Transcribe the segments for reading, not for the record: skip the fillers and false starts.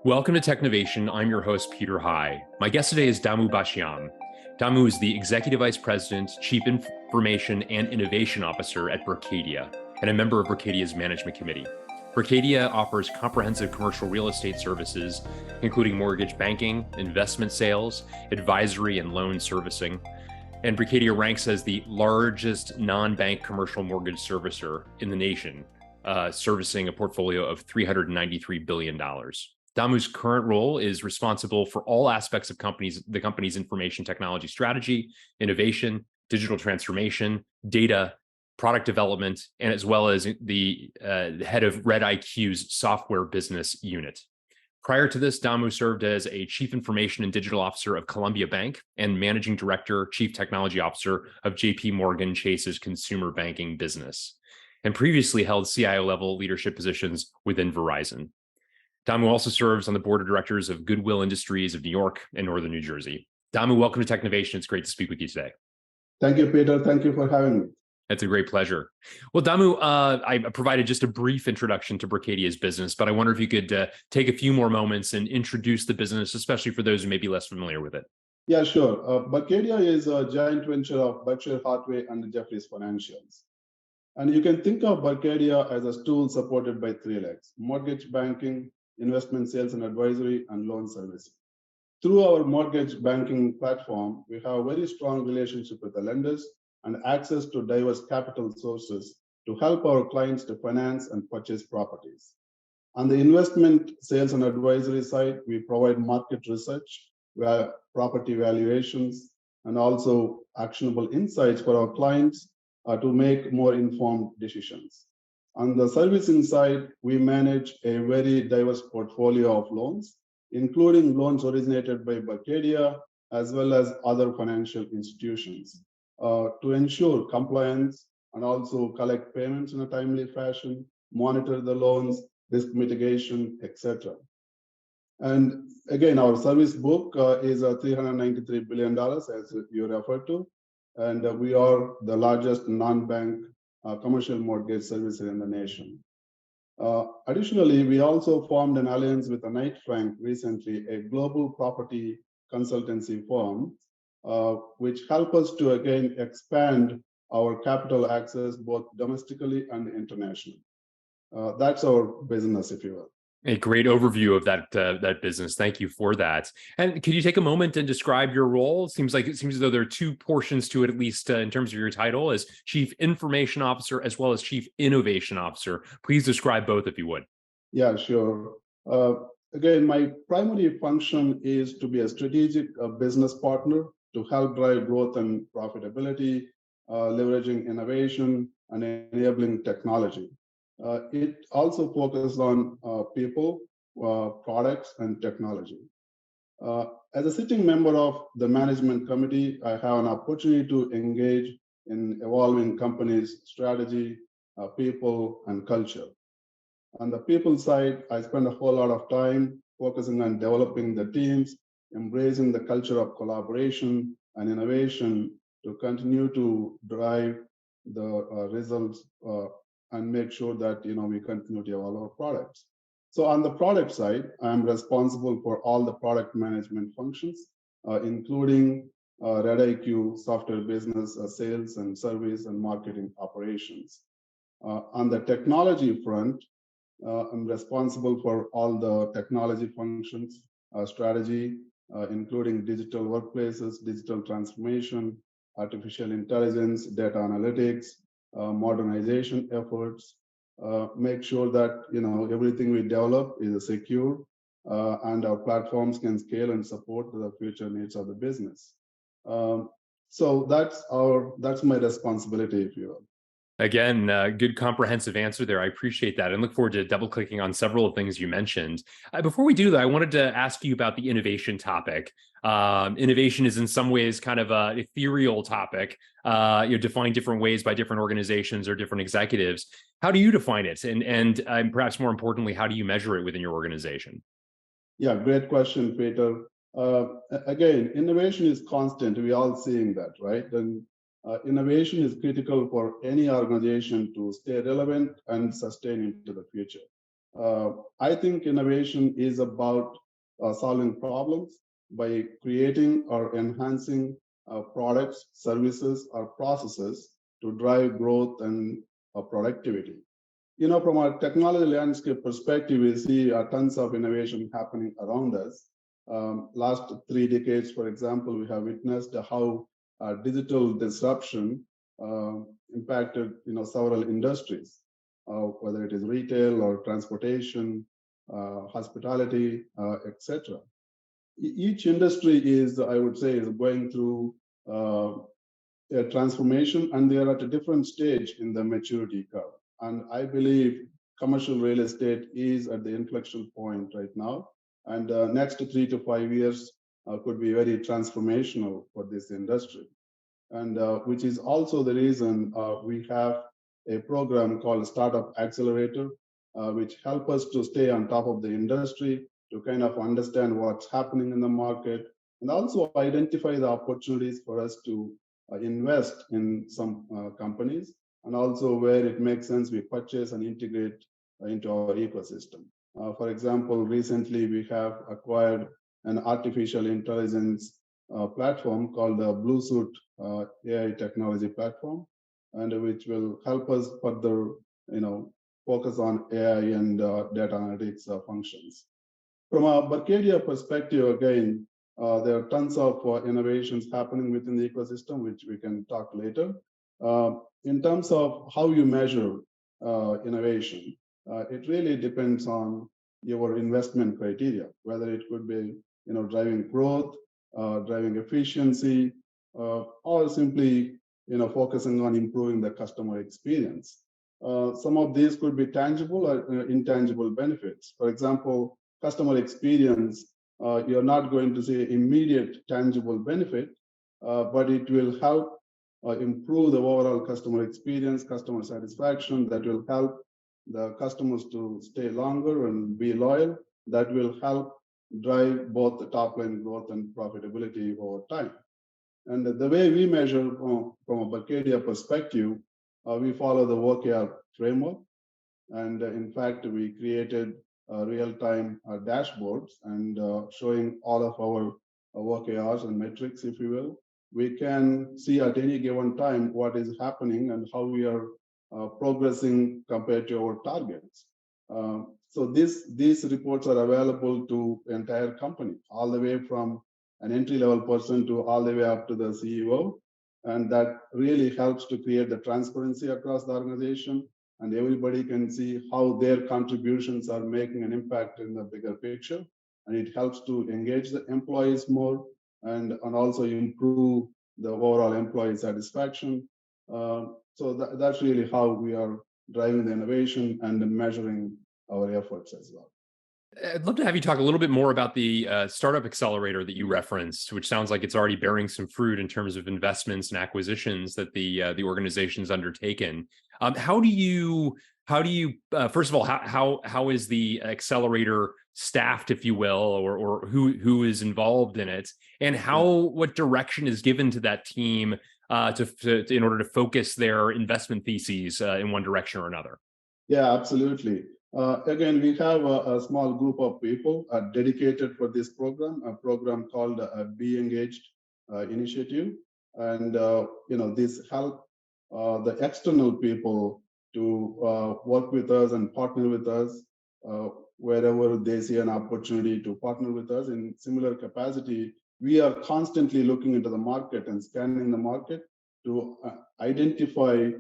Welcome to Technovation. I'm your host, Peter High. My guest today is Damu Bashyam. Damu is the Executive Vice President, Chief Information and Innovation Officer at Berkadia, and a member of Berkadia's Management Committee. Berkadia offers comprehensive commercial real estate services, including mortgage banking, investment sales, advisory, and loan servicing. And Berkadia ranks as the largest non-bank commercial mortgage servicer in the nation, servicing a portfolio of $393 billion. Damu's current role is responsible for all aspects of the company's information technology strategy, innovation, digital transformation, data, product development, and as well as the head of redIQ's software business unit. Prior to this, Damu served as a Chief Information and Digital Officer of Columbia Bank and Managing Director, Chief Technology Officer of JP Morgan Chase's consumer banking business, and previously held CIO-level leadership positions within Verizon. Damu also serves on the board of directors of Goodwill Industries of New York and Northern New Jersey. Damu, welcome to Technovation. It's great to speak with you today. Thank you, Peter. Thank you for having me. It's a great pleasure. Well, Damu, I provided just a brief introduction to Berkadia's business, but I wonder if you could take a few more moments and introduce the business, especially for those who may be less familiar with it. Yeah, sure. Berkadia is a joint venture of Berkshire Hathaway and Jefferies Financials. And you can think of Berkadia as a stool supported by three legs: mortgage banking, investment sales and advisory, and loan servicing. Through our mortgage banking platform, we have a very strong relationship with the lenders and access to diverse capital sources to help our clients to finance and purchase properties. On the investment sales and advisory side, we provide market research, property valuations, and also actionable insights for our clients to make more informed decisions. On the servicing side, we manage a very diverse portfolio of loans, including loans originated by Berkadia as well as other financial institutions, to ensure compliance and also collect payments in a timely fashion, monitor the loans, risk mitigation, etc. And again, our service book is $393 billion, as you referred to, and we are the largest non-bank commercial mortgage servicer in the nation. Additionally, we also formed an alliance with Knight Frank recently, a global property consultancy firm, which help us to again expand our capital access both domestically and internationally. That's our business, if you will. A great overview of that business. Thank you for that. And could you take a moment and describe your role? It seems as though there are two portions to it, at least in terms of your title, as Chief Information Officer as well as Chief Innovation Officer. Please describe both if you would. Yeah, sure. Again, my primary function is to be a strategic business partner to help drive growth and profitability, leveraging innovation and enabling technology. It also focuses on people, products, and technology. As a sitting member of the management committee, I have an opportunity to engage in evolving companies' strategy, people, and culture. On the people side, I spend a whole lot of time focusing on developing the teams, embracing the culture of collaboration and innovation to continue to drive the results and make sure that we continue to evolve our products. So on the product side, I'm responsible for all the product management functions, including redIQ, software business, sales and service, and marketing operations. On the technology front, I'm responsible for all the technology functions, strategy, including digital workplaces, digital transformation, artificial intelligence, data analytics, modernization efforts, make sure that everything we develop is secure and our platforms can scale and support the future needs of the business. So that's my responsibility, if you will. Again, good comprehensive answer there. I appreciate that and look forward to double clicking on several of things you mentioned. Before we do that, I wanted to ask you about the innovation topic. Innovation is in some ways kind of an ethereal topic, defined different ways by different organizations or different executives. How do you define it? And perhaps more importantly, how do you measure it within your organization? Yeah, great question, Peter. Again, innovation is constant. We're all seeing that, right? And innovation is critical for any organization to stay relevant and sustain into the future. I think innovation is about solving problems by creating or enhancing products, services, or processes to drive growth and productivity. From a technology landscape perspective, we see tons of innovation happening around us. Last 3 decades, for example, we have witnessed how digital disruption impacted, several industries, whether it is retail or transportation, hospitality, etc. Each industry is, I would say, is going through a transformation, and they are at a different stage in the maturity curve. And I believe commercial real estate is at the inflection point right now. And next 3 to 5 years could be very transformational for this industry. And which is also the reason we have a program called Startup Accelerator, which help us to stay on top of the industry, to kind of understand what's happening in the market, and also identify the opportunities for us to invest in some companies, and also where it makes sense, we purchase and integrate into our ecosystem. For example, recently we have acquired an artificial intelligence platform called the Bluesuit AI technology platform, and which will help us further, focus on AI and data analytics functions. From a Berkadia perspective, again, there are tons of innovations happening within the ecosystem, which we can talk later. In terms of how you measure innovation, it really depends on your investment criteria, whether it could be, driving growth, driving efficiency, or simply, focusing on improving the customer experience. Some of these could be tangible or intangible benefits. For example, customer experience, you're not going to see immediate tangible benefit, but it will help improve the overall customer experience, customer satisfaction. That will help the customers to stay longer and be loyal. That will help drive both the top line growth and profitability over time. And the way we measure from a Berkadia perspective, we follow the OKR framework. And in fact, we created real-time dashboards and showing all of our OKRs and metrics, if you will. We can see at any given time what is happening and how we are progressing compared to our targets. So these reports are available to the entire company, all the way from an entry-level person to all the way up to the CEO. And that really helps to create the transparency across the organization, and everybody can see how their contributions are making an impact in the bigger picture. And it helps to engage the employees more and also improve the overall employee satisfaction. So that's really how we are driving the innovation and measuring our efforts as well. I'd love to have you talk a little bit more about the Startup Accelerator that you referenced, which sounds like it's already bearing some fruit in terms of investments and acquisitions that the organization's undertaken. How do you first of all, how is the accelerator staffed, if you will, or who is involved in it, and what direction is given to that team in order to focus their investment theses in one direction or another? Yeah, absolutely. Again, we have a small group of people dedicated for this program, a program called BeEngaged initiative. And, this help the external people to work with us and partner with us wherever they see an opportunity to partner with us in similar capacity. We are constantly looking into the market and scanning the market to identify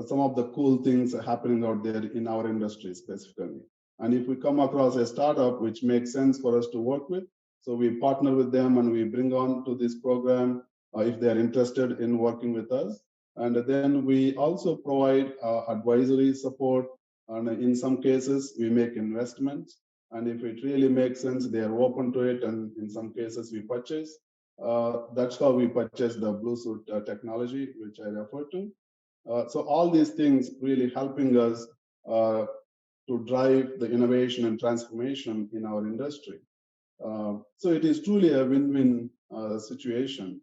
some of the cool things happening out there in our industry specifically. And if we come across a startup which makes sense for us to work with, so we partner with them and we bring on to this program if they're interested in working with us. And then we also provide advisory support. And in some cases, we make investments. And if it really makes sense, they are open to it. And in some cases, we purchase. That's how we purchase the Bluesuit technology, which I referred to. So all these things really helping us to drive the innovation and transformation in our industry. So it is truly a win-win situation.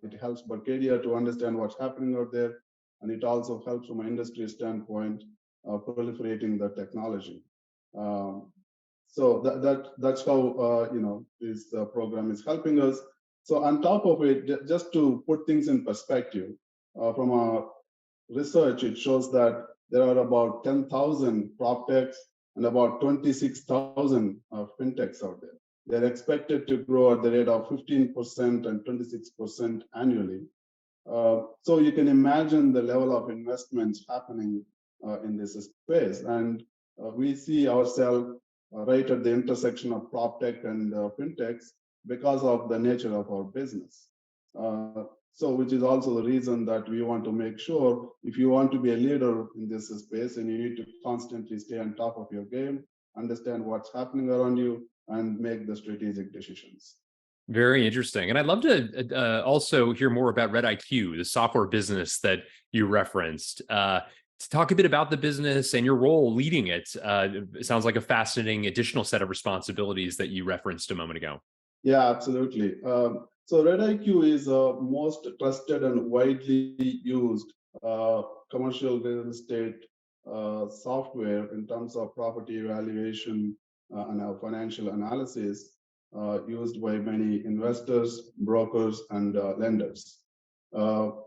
It helps Berkadia to understand what's happening out there, and it also helps from an industry standpoint proliferating the technology. Um, so that's how this program is helping us. So on top of it, just to put things in perspective, from our research, it shows that there are about 10,000 prop techs and about 26,000 fintechs out there. They're expected to grow at the rate of 15% and 26% annually. So you can imagine the level of investments happening in this space. And we see ourselves right at the intersection of prop tech and fintechs because of the nature of our business. So which is also the reason that we want to make sure if you want to be a leader in this space, and you need to constantly stay on top of your game, understand what's happening around you, and make the strategic decisions. Very interesting. And I'd love to also hear more about redIQ, the software business that you referenced. To talk a bit about the business and your role leading it. It sounds like a fascinating additional set of responsibilities that you referenced a moment ago. Yeah, absolutely. So redIQ is a most trusted and widely used commercial real estate software in terms of property evaluation and financial analysis used by many investors, brokers, and lenders.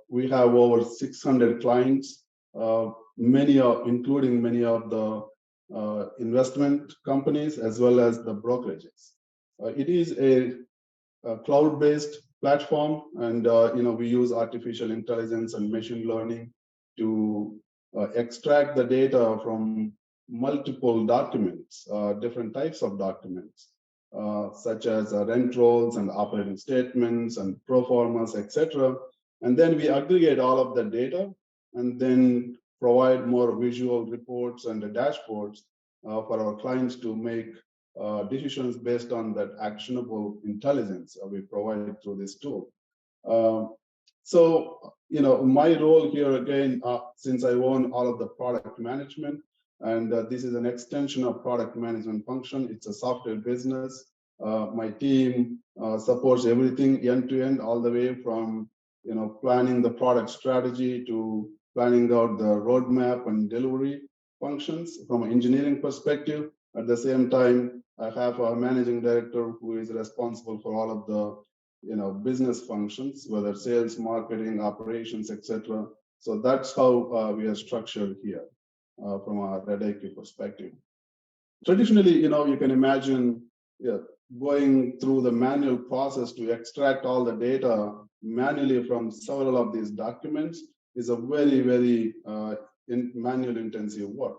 We have over 600 clients, including many of the investment companies as well as the brokerages. It is a cloud-based platform, and we use artificial intelligence and machine learning to extract the data from multiple documents, different types of documents, such as rent rolls and operating statements and pro formas, etc. And then we aggregate all of the data and then provide more visual reports and dashboards for our clients to make decisions based on that actionable intelligence we provide through this tool. So, my role here again, since I own all of the product management, and this is an extension of product management function. It's a software business. My team supports everything end to end, all the way from planning the product strategy to planning out the roadmap and delivery functions from an engineering perspective. At the same time, I have a managing director who is responsible for all of the business functions, whether sales, marketing, operations, etc. So that's how we are structured here from a redIQ perspective. Traditionally, you can imagine going through the manual process to extract all the data manually from several of these documents is a very, very manual intensive work.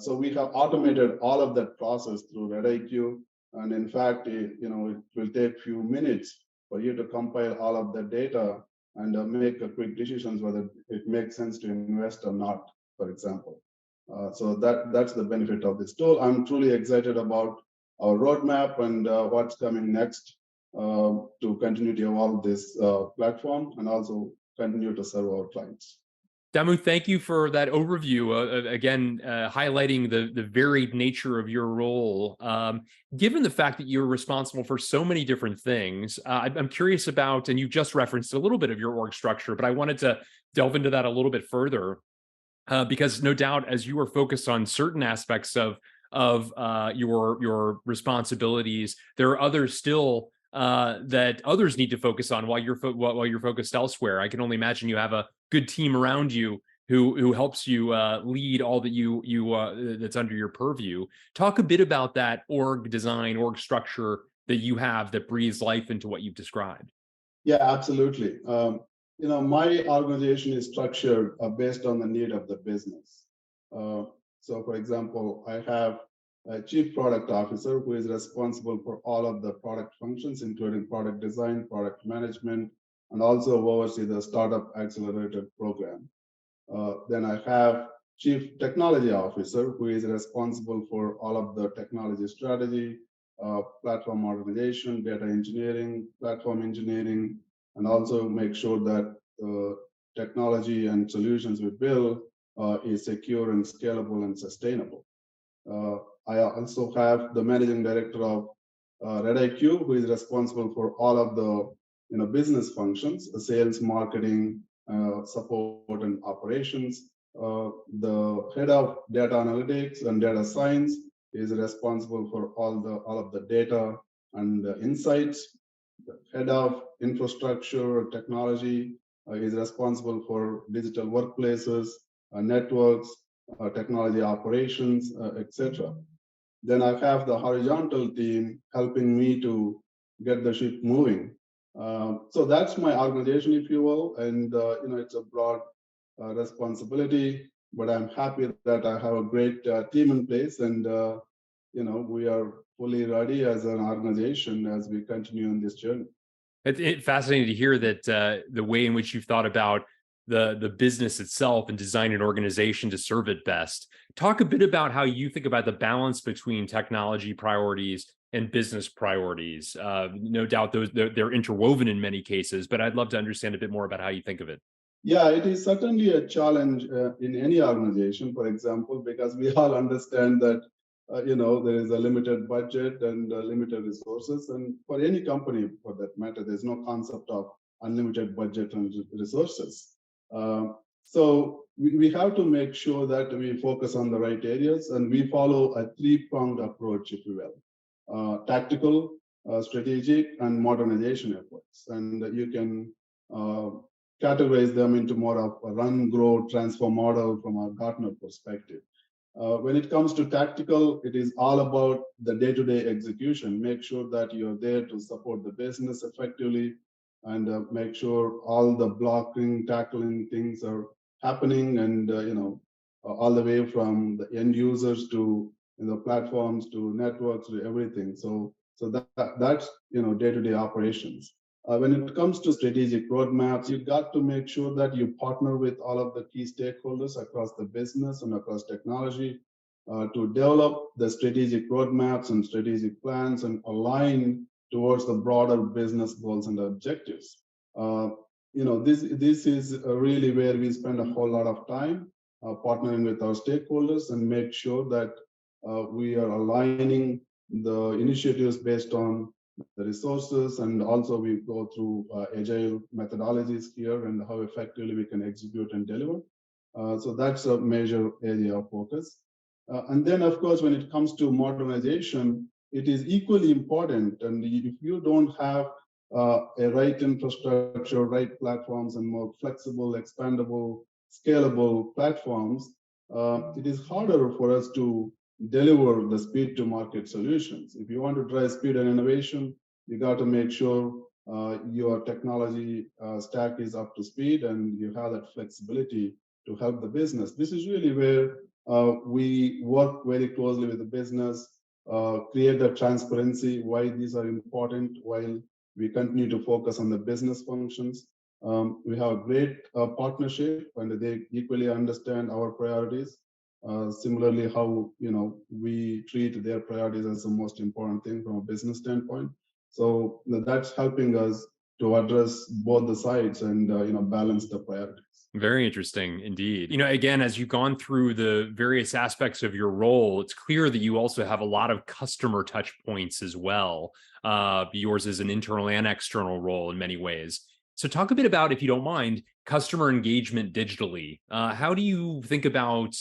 So we have automated all of that process through redIQ. And in fact, it will take a few minutes for you to compile all of the data and make a quick decisions whether it makes sense to invest or not, for example. So that's the benefit of this tool. I'm truly excited about our roadmap and what's coming next to continue to evolve this platform and also continue to serve our clients. Damu, thank you for that overview. Again, highlighting the varied nature of your role. Given the fact that you're responsible for so many different things, I'm curious about, and you just referenced a little bit of your org structure, but I wanted to delve into that a little bit further, because no doubt, as you are focused on certain aspects of your responsibilities, there are others still that others need to focus on while you're focused elsewhere. I can only imagine you have a good team around you who helps you lead all that you that's under your purview. Talk a bit about that org design, org structure that you have that breathes life into what you've described. Yeah, absolutely. My organization is structured based on the need of the business. So, for example, I have a chief product officer who is responsible for all of the product functions, including product design, product management, and also oversee the Startup Accelerator program. Then I have chief technology officer who is responsible for all of the technology strategy, platform organization, data engineering, platform engineering, and also make sure that the technology and solutions we build is secure and scalable and sustainable. I also have the managing director of redIQ, who is responsible for all of the business functions, sales, marketing, support, and operations. The head of data analytics and data science, is responsible for all of the data and insights. The head of infrastructure technology is responsible for digital workplaces, networks, technology operations, etc. Then I have the horizontal team helping me to get the ship moving. So that's my organization, if you will, and it's a broad responsibility. But I'm happy that I have a great team in place, and we are fully ready as an organization as we continue on this journey. It's fascinating to hear that the way in which you've thought about the business itself and design an organization to serve it best. Talk a bit about how you think about the balance between technology priorities and business priorities. No doubt they're interwoven in many cases, but I'd love to understand a bit more about how you think of it. Yeah, it is certainly a challenge in any organization, for example, because we all understand that there is a limited budget and limited resources, and for any company, for that matter, there's no concept of unlimited budget and resources. So we have to make sure that we focus on the right areas, and we follow a three-pronged approach, if you will: tactical, strategic, and modernization efforts. And you can categorize them into more of a run, grow, transform model from a Gartner perspective. When it comes to tactical, it is all about the day-to-day execution. Make sure that you're there to support the business effectively, and make sure all the blocking, tackling things are happening, and all the way from the end users to platforms to networks to everything. So that's day-to-day operations. When it comes to strategic roadmaps, you've got to make sure that you partner with all of the key stakeholders across the business and across technology to develop the strategic roadmaps and strategic plans and align towards the broader business goals and objectives. This is really where we spend a whole lot of time partnering with our stakeholders and make sure that we are aligning the initiatives based on the resources, and also we go through agile methodologies here and how effectively we can execute and deliver. So that's a major area of focus. And then, of course, when it comes to modernization, it is equally important. And if you don't have a right infrastructure, right platforms, and more flexible, expandable, scalable platforms, it is harder for us to deliver the speed to market solutions. If you want to drive speed and innovation, you got to make sure your technology stack is up to speed and you have that flexibility to help the business. This is really where we work very closely with the business, create the transparency, why these are important, while we continue to focus on the business functions. We have a great partnership, and they equally understand our priorities. Similarly, how we treat their priorities as the most important thing from a business standpoint. So that's helping us to address both the sides and balance the priorities. Very interesting indeed. Again, as you've gone through the various aspects of your role, it's clear that you also have a lot of customer touch points as well. Yours is an internal and external role in many ways. So talk a bit about, if you don't mind, customer engagement digitally. How do you think about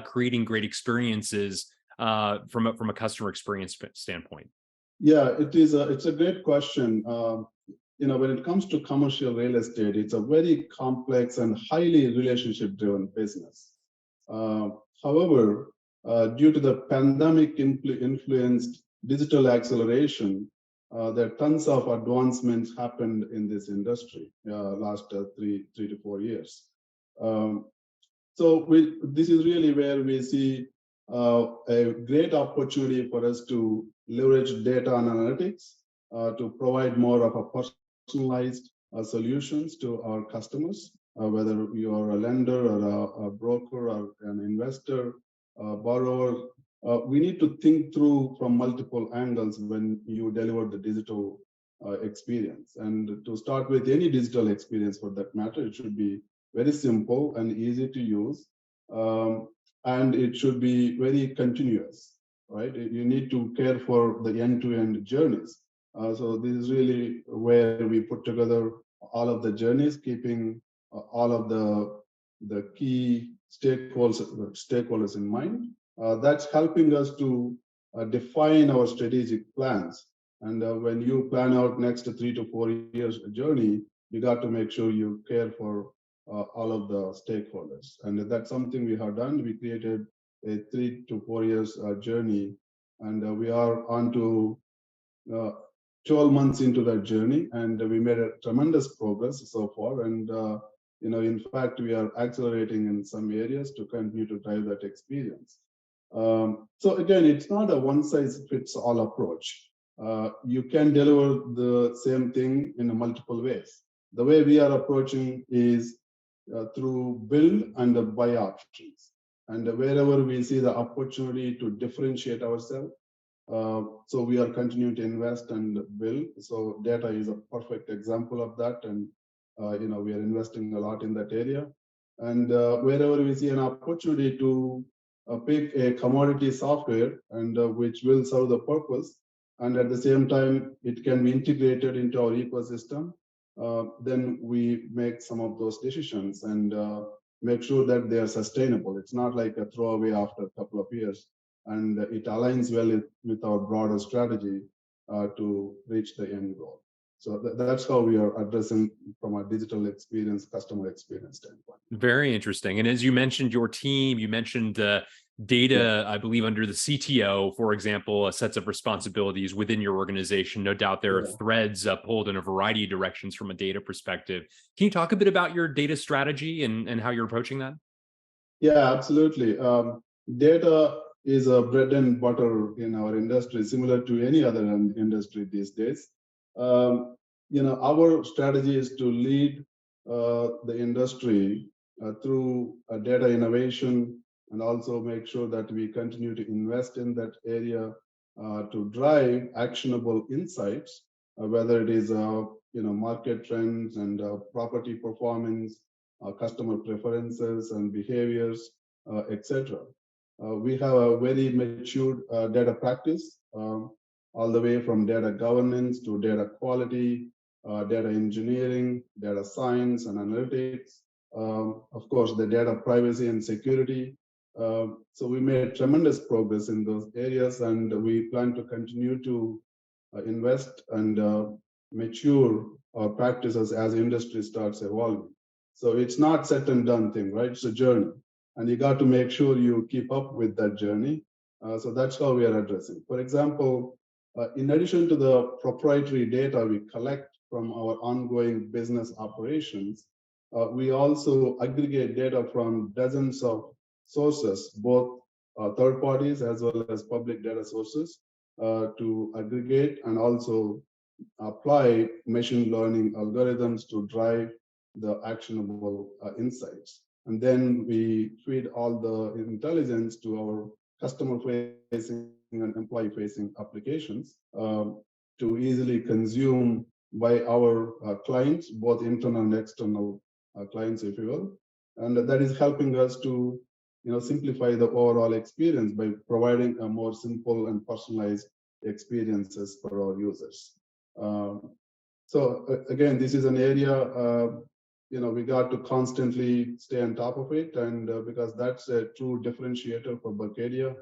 creating great experiences from a customer experience standpoint? Yeah, it's a great question. When it comes to commercial real estate, it's a very complex and highly relationship-driven business. However, due to the pandemic influenced digital acceleration, there are tons of advancements happened in this industry last 3 to 4 years. So this is really where we see a great opportunity for us to leverage data and analytics to provide more of a personalized solutions to our customers, whether you are a lender or a broker or an investor, borrower. We need to think through from multiple angles when you deliver the digital experience. And to start with, any digital experience for that matter, it should be very simple and easy to use. And it should be very continuous, right? You need to care for the end-to-end journeys. So this is really where we put together all of the journeys, keeping all of the key stakeholders in mind. That's helping us to define our strategic plans. And when you plan out next 3 to 4 years journey, you got to make sure you care for all of the stakeholders. And that's something we have done. We created a 3 to 4 years journey, and we are on to uh, 12 months into that journey, and we made a tremendous progress so far. And in fact, we are accelerating in some areas to continue to drive that experience. So again, it's not a one-size-fits-all approach. You can deliver the same thing in multiple ways. The way we are approaching is through build and buy options. And wherever we see the opportunity to differentiate ourselves, so we are continuing to invest and build. So data is a perfect example of that, and we are investing a lot in that area. And wherever we see an opportunity to pick a commodity software and which will serve the purpose, and at the same time it can be integrated into our ecosystem, then we make some of those decisions and make sure that they are sustainable. It's not like a throwaway after a couple of years, and it aligns well with our broader strategy to reach the end goal. So that's how we are addressing from a digital experience, customer experience standpoint. Very interesting. And as you mentioned your team, you mentioned data, I believe under the CTO, for example, sets of responsibilities within your organization. No doubt there are threads pulled in a variety of directions from a data perspective. Can you talk a bit about your data strategy and how you're approaching that? Yeah, absolutely. Data is a bread and butter in our industry, similar to any other industry these days. Our strategy is to lead the industry through data innovation, and also make sure that we continue to invest in that area to drive actionable insights, whether it is market trends and property performance, customer preferences and behaviors, etc. We have a very mature data practice, all the way from data governance to data quality, data engineering, data science and analytics, of course, the data privacy and security. So we made tremendous progress in those areas, and we plan to continue to invest and mature our practices as industry starts evolving. So it's not set and done thing, right? It's a journey, and you got to make sure you keep up with that journey. So that's how we are addressing. For example, in addition to the proprietary data we collect from our ongoing business operations, we also aggregate data from dozens of sources, both third parties as well as public data sources, to aggregate and also apply machine learning algorithms to drive the actionable insights. And then we feed all the intelligence to our customer-facing and employee-facing applications to easily consume by our clients, both internal and external clients, if you will. And that is helping us to simplify the overall experience by providing a more simple and personalized experiences for our users. So again, this is an area we got to constantly stay on top of it, and because that's a true differentiator for Berkadia,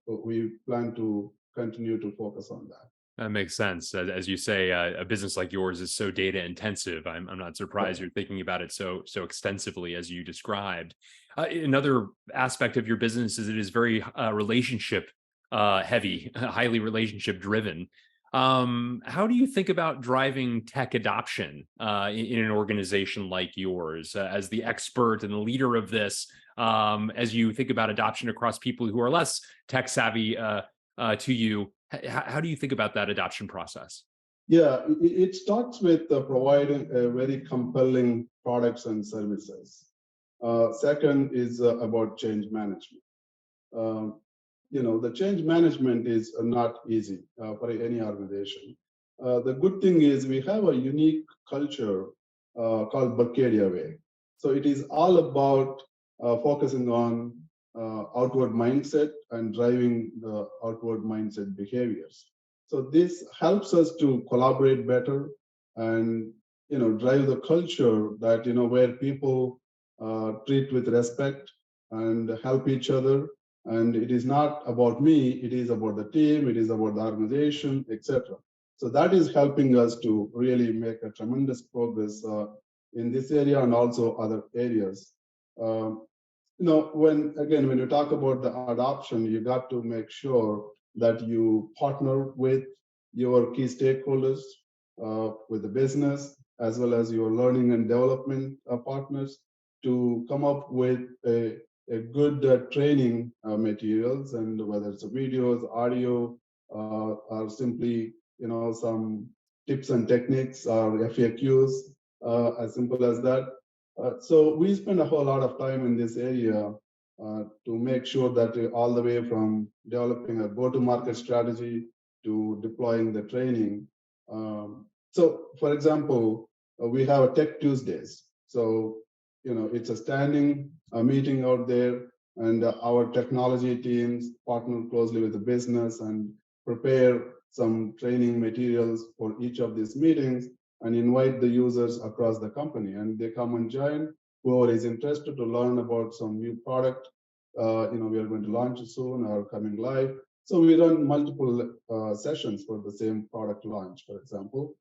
we plan to continue to focus on that. That makes sense. As you say, a business like yours is so data intensive. I'm not surprised you're thinking about it so extensively as you described. Another aspect of your business is it is very relationship heavy, highly relationship driven. How do you think about driving tech adoption in an organization like yours as the expert and the leader of this? As you think about adoption across people who are less tech savvy to you, how do you think about that adoption process? Yeah, it starts with providing very compelling products and services. Second is about change management. The change management is not easy for any organization. The good thing is we have a unique culture called Berkadia Way. So it is all about focusing on outward mindset and driving the outward mindset behaviors. So this helps us to collaborate better and drive the culture that where people treat with respect and help each other And it is not about me, it is about the team, it is about the organization, etc. So that is helping us to really make a tremendous progress in this area and also other areas. Um, when you talk about the adoption, you got to make sure that you partner with your key stakeholders, with the business, as well as your learning and development partners to come up with a good training materials, and whether it's videos, audio, or simply, some tips and techniques or FAQs, as simple as that. So we spend a whole lot of time in this area to make sure that all the way from developing a go-to-market strategy to deploying the training. So, for example, we have a Tech Tuesdays. So, it's a standing meeting out there, and our technology teams partner closely with the business and prepare some training materials for each of these meetings and invite the users across the company, and they come and join. Whoever is interested to learn about some new product, we are going to launch soon or coming live. So we run multiple sessions for the same product launch, for example.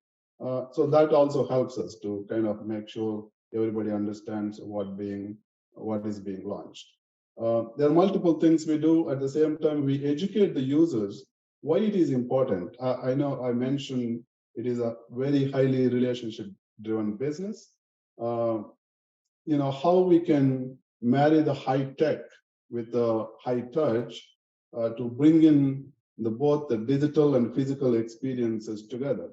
So that also helps us to kind of make sure everybody understands what is being launched. There are multiple things we do. At the same time, we educate the users why it is important. I know I mentioned it is a very highly relationship-driven business. How we can marry the high tech with the high touch to bring in both the digital and physical experiences together.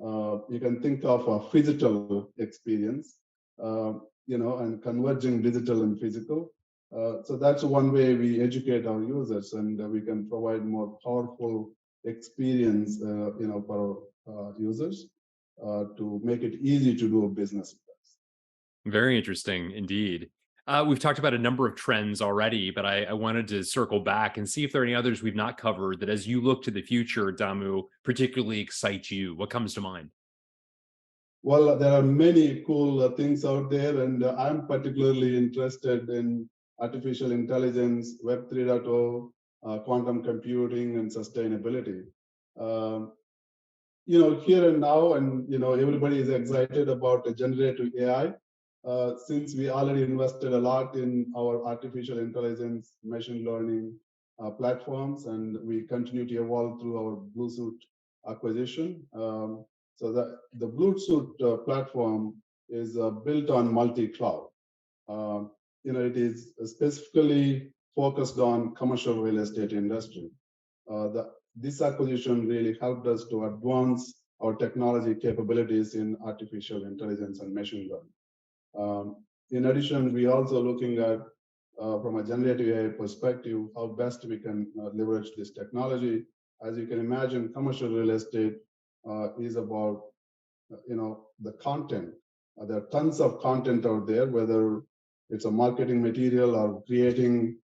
You can think of a physical experience, and converging digital and physical. So that's one way we educate our users, and we can provide more powerful experience, for our users to make it easy to do a business with us. Very interesting indeed. We've talked about a number of trends already, but I wanted to circle back and see if there are any others we've not covered that, as you look to the future, Damu, particularly excite you. What comes to mind? Well, there are many cool things out there, and I'm particularly interested in artificial intelligence, Web 3.0, quantum computing, and sustainability. Um, Here and now, and everybody is excited about the generative AI. Since we already invested a lot in our artificial intelligence, machine learning platforms, and we continue to evolve through our Bluesuit acquisition. So the Bluesuit platform is built on multi-cloud. It is specifically focused on commercial real estate industry. This acquisition really helped us to advance our technology capabilities in artificial intelligence and machine learning. In addition, we also looking at, from a generative AI perspective, how best we can leverage this technology. As you can imagine, commercial real estate is about, the content. There are tons of content out there, whether it's a marketing material or creating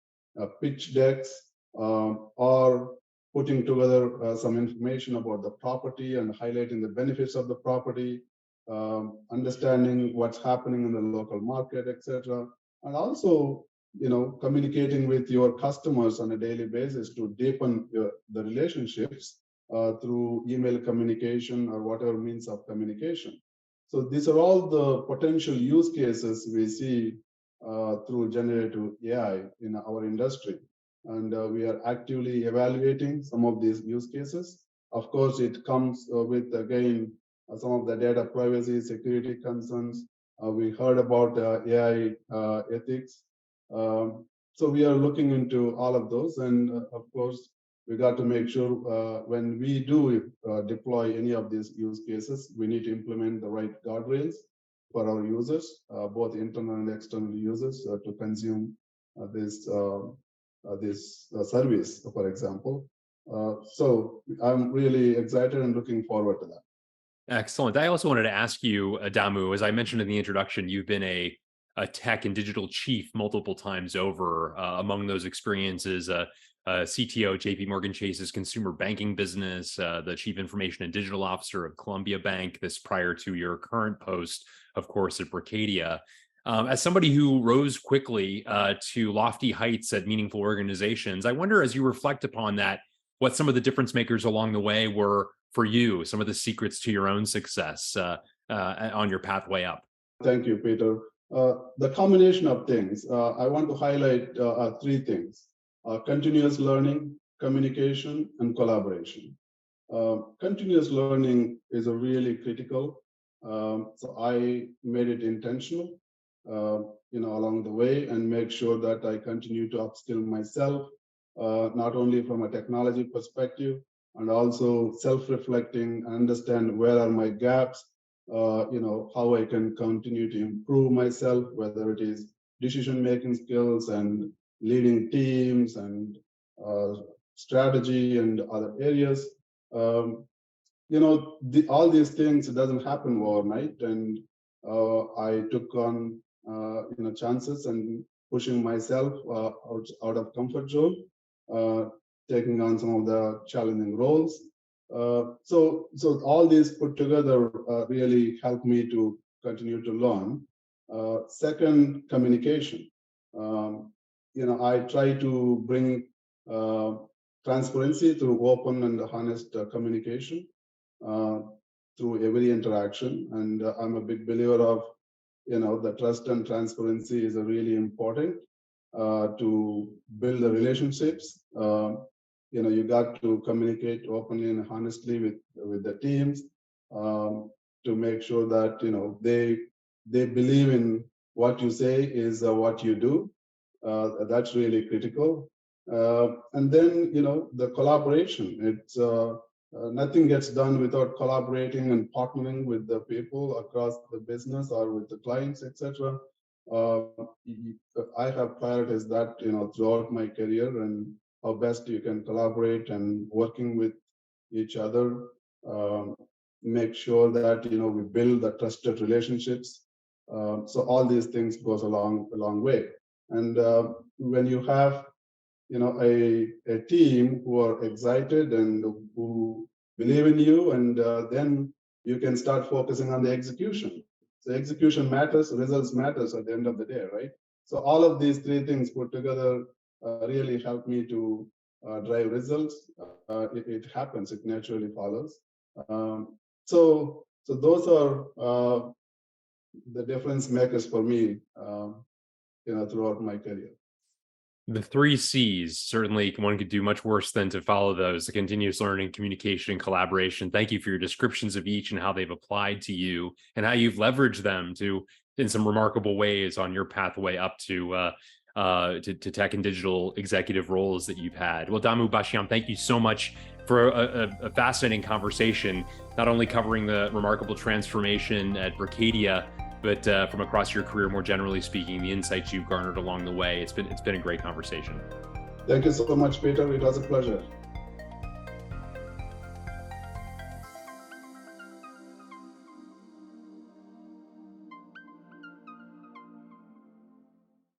pitch decks, or putting together some information about the property and highlighting the benefits of the property, understanding what's happening in the local market, etc. And also, communicating with your customers on a daily basis to deepen the relationships through email communication or whatever means of communication. So these are all the potential use cases we see through generative AI in our industry. And we are actively evaluating some of these use cases. Of course, it comes with, again, some of the data privacy, security concerns. We heard about AI ethics. So we are looking into all of those. And of course, we got to make sure when we do deploy any of these use cases, we need to implement the right guardrails for our users, both internal and external users, to consume this service, for example. So I'm really excited and looking forward to that. Excellent. I also wanted to ask you, Damu, as I mentioned in the introduction, you've been a tech and digital chief multiple times over. Among those experiences, CTO, JP Morgan Chase's consumer banking business, the chief information and digital officer of Columbia Bank, this prior to your current post, of course, at Berkadia. As somebody who rose quickly to lofty heights at meaningful organizations, I wonder, as you reflect upon that, what some of the difference makers along the way were for you, some of the secrets to your own success on your pathway up. Thank you, Peter. The combination of things, I want to highlight three things: continuous learning, communication, and collaboration. Continuous learning is a really critical. So I made it intentional, along the way, and make sure that I continue to upskill myself, not only from a technology perspective, and also self-reflecting, understand where are my gaps, how I can continue to improve myself, whether it is decision-making skills and leading teams and strategy and other areas. All these things doesn't happen overnight, and I took on chances and pushing myself out of comfort zone, taking on some of the challenging roles. So all these put together really helped me to continue to learn. Second, communication. I try to bring transparency through open and honest communication through every interaction, and I'm a big believer of the trust and transparency is really important to build the relationships. You got to communicate openly and honestly with the teams to make sure that they believe in what you say is what you do. That's really critical. And then the collaboration. It's nothing gets done without collaborating and partnering with the people across the business or with the clients, etc. I have prioritized that throughout my career, and how best you can collaborate and working with each other, make sure that we build the trusted relationships. So all these things goes a long way. And when you have a team who are excited and who believe in you, and then you can start focusing on the execution. So execution matters, results matters at the end of the day, right? So all of these three things put together really help me to drive results. It happens, it naturally follows. So those are the difference makers for me, throughout my career. The three C's, certainly one could do much worse than to follow those: the continuous learning, communication, and collaboration. Thank you for your descriptions of each and how they've applied to you and how you've leveraged them in some remarkable ways on your pathway up to tech and digital executive roles that you've had. Well, Damu Bashyam, thank you so much for a fascinating conversation, not only covering the remarkable transformation at Berkadia, but from across your career, more generally speaking, the insights you've garnered along the way. It's been a great conversation. Thank you so much, Peter. It was a pleasure.